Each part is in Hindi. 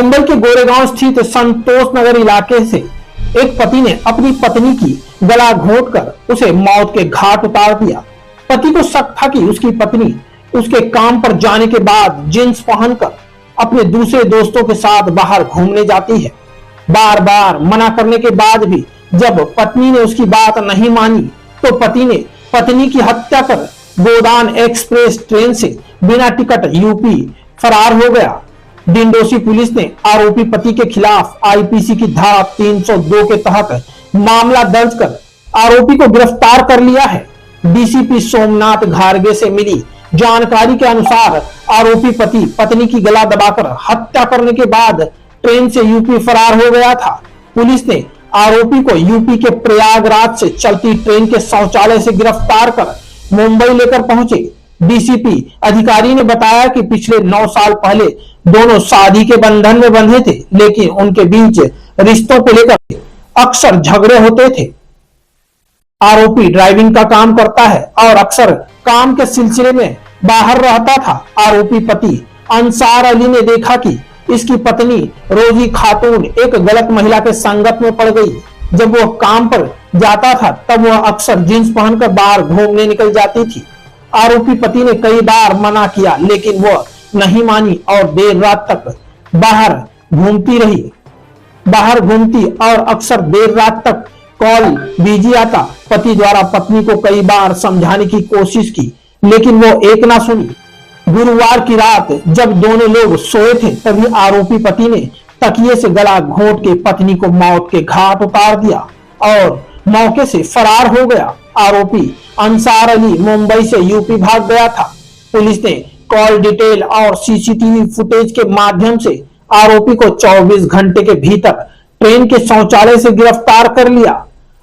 मुंबई के गोरेगांव स्थित संतोष नगर इलाके से एक पति ने अपनी पत्नी की गला घोंटकर उसे मौत के घाट उतार दिया। पति को शक था कि उसकी पत्नी उसके काम पर जाने के बाद जींस पहनकर अपने दूसरे दोस्तों के साथ बाहर घूमने जाती है। बार बार मना करने के बाद भी जब पत्नी ने उसकी बात नहीं मानी तो पति ने पत्नी की हत्या कर गोदान एक्सप्रेस ट्रेन से बिना टिकट यूपी फरार हो गया। डिंडोसी पुलिस ने आरोपी पति के खिलाफ आईपीसी की धारा 302 के तहत मामला दर्ज कर आरोपी को गिरफ्तार कर लिया है। डीसीपी सोमनाथ घारगे से मिली जानकारी के अनुसार आरोपी पति पत्नी की गला दबाकर हत्या करने के बाद ट्रेन से यूपी फरार हो गया था। पुलिस ने आरोपी को यूपी के प्रयागराज से चलती ट्रेन के शौचालय से गिरफ्तार कर मुंबई लेकर पहुंचे। डीसीपी अधिकारी ने बताया कि पिछले 9 साल पहले दोनों शादी के बंधन में बंधे थे, लेकिन उनके बीच रिश्तों को लेकर अक्सर झगड़े होते थे। आरोपी ड्राइविंग का काम करता है और अक्सर काम के सिलसिले में बाहर रहता था। आरोपी पति अंसार अली ने देखा कि इसकी पत्नी रोजी खातून एक गलत महिला के संगत में पड़ गई। जब वह काम पर जाता था तब वह अक्सर जींस पहनकर बाहर घूमने निकल जाती थी। आरोपी पति ने कई बार मना किया लेकिन वह नहीं मानी और देर रात तक बाहर घूमती और अक्सर देर रात तक कॉल बिजी आता। पति द्वारा पत्नी को कई बार समझाने की कोशिश की लेकिन वो एक ना सुनी। गुरुवार की रात जब दोनों लोग सोए थे तभी आरोपी पति ने तकिए से गला घोंट के पत्नी को मौत के घाट उतार दिया और मौके से फरार हो गया। आरोपी अंसार अली मुंबई से यूपी भाग गया था। पुलिस ने कॉल डिटेल और सीसीटीवी फुटेज के माध्यम से आरोपी को 24 घंटे के भीतर ट्रेन के शौचालय से गिरफ्तार कर लिया।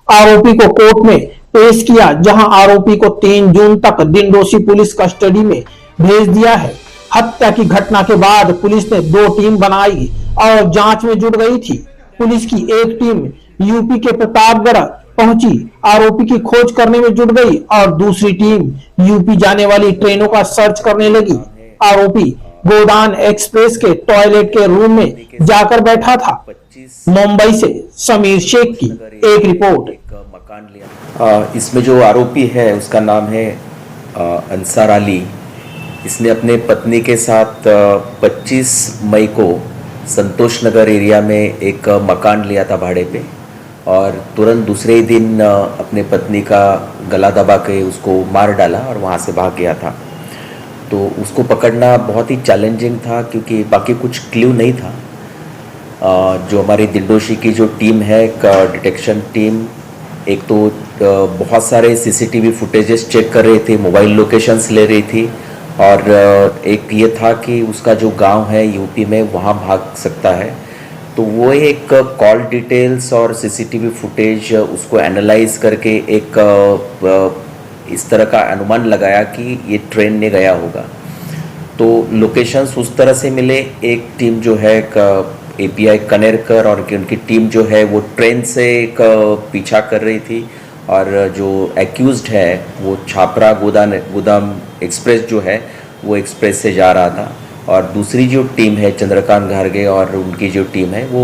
आरोपी को कोर्ट में पेश किया जहां आरोपी को 3 जून तक डिंडोसी पुलिस कस्टडी में भेज दिया है। हत्या की घटना के बाद पुलिस ने 2 टीम बनाई और जांच में जुट गई थी। पुलिस की एक टीम यूपी के प्रतापगढ़ पहुंची, आरोपी की खोज करने में जुट गई और दूसरी टीम यूपी जाने वाली ट्रेनों का सर्च करने लगी। आरोपी गोदान एक्सप्रेस के टॉयलेट के रूम में जाकर बैठा था। मुंबई से समीर शेख की एक रिपोर्ट। मकान लिया। इसमें जो आरोपी है उसका नाम है अंसार अली। इसने अपने पत्नी के साथ 25 मई को संतोष नगर एरिया में एक मकान लिया था भाड़े पे और तुरंत दूसरे ही दिन अपने पत्नी का गला दबा के उसको मार डाला और वहाँ से भाग गया था। तो उसको पकड़ना बहुत ही चैलेंजिंग था क्योंकि बाकी कुछ क्ल्यू नहीं था। जो हमारी दिंडोशी की जो टीम है डिटेक्शन टीम, एक तो बहुत सारे सीसीटीवी फुटेजेस चेक कर रही थी, मोबाइल लोकेशंस ले रही थी और एक ये था कि उसका जो गांव है यूपी में वहाँ भाग सकता है। तो वो एक कॉल डिटेल्स और सीसीटीवी फुटेज उसको एनालाइज करके एक इस तरह का अनुमान लगाया कि ये ट्रेन में गया होगा। तो लोकेशंस उस तरह से मिले। एक टीम जो है एपीआई कनेरकर और उनकी टीम जो है वो ट्रेन से एक पीछा कर रही थी और जो एक्यूज्ड है वो छापरा गोदाम एक्सप्रेस जो है वो एक्सप्रेस से जा रहा था और दूसरी जो टीम है चंद्रकांत घारगे और उनकी जो टीम है वो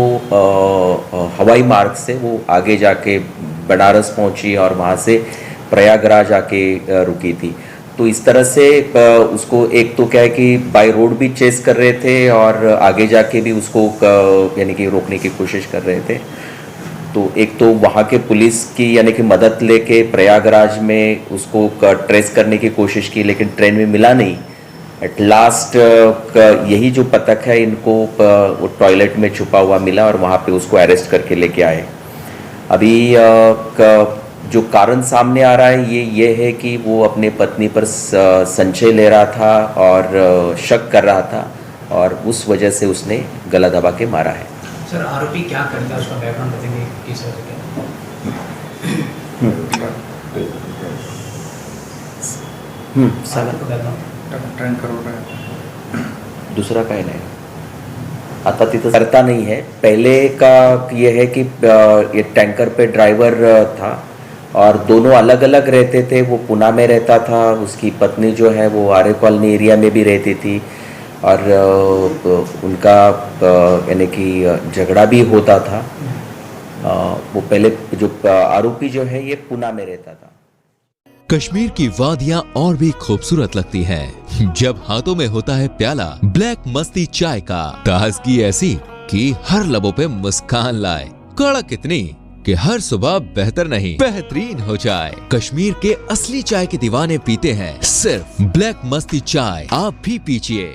हवाई मार्ग से वो आगे जाके बनारस पहुंची और वहाँ से प्रयागराज आके रुकी थी। तो इस तरह से उसको एक तो क्या है कि बाय रोड भी चेस कर रहे थे और आगे जाके भी उसको यानी कि रोकने की कोशिश कर रहे थे। तो एक तो वहाँ के पुलिस की यानी कि मदद लेके प्रयागराज में उसको ट्रेस करने की कोशिश की लेकिन ट्रेन में मिला नहीं। एट लास्ट यही जो पतक है इनको वो टॉयलेट में छुपा हुआ मिला और वहाँ पे उसको अरेस्ट करके लेके आए। अभी जो कारण सामने आ रहा है ये है कि वो अपने पत्नी पर संशय ले रहा था और शक कर रहा था और उस वजह से उसने गला दबा के मारा है। सर आरोपी क्या करता है, उसका बैकग्राउंड बताएंगे किस तरह से दूसरा काय नाही आता तिथं करता नहीं है। पहले का ये है कि ये टैंकर पे ड्राइवर था और दोनों अलग अलग रहते थे। वो पुणे में रहता था, उसकी पत्नी जो है वो आर्य कॉलोनी एरिया में भी रहती थी और उनका यानी कि झगड़ा भी होता था। वो पहले जो आरोपी जो है ये पुणे में रहता था। कश्मीर की वादियां और भी खूबसूरत लगती हैं जब हाथों में होता है प्याला ब्लैक मस्ती चाय का। ताजगी ऐसी कि हर लबों पे मुस्कान लाए, कड़क इतनी कि हर सुबह बेहतर नहीं बेहतरीन हो जाए। कश्मीर के असली चाय के दीवाने पीते हैं सिर्फ ब्लैक मस्ती चाय, आप भी पीजिए।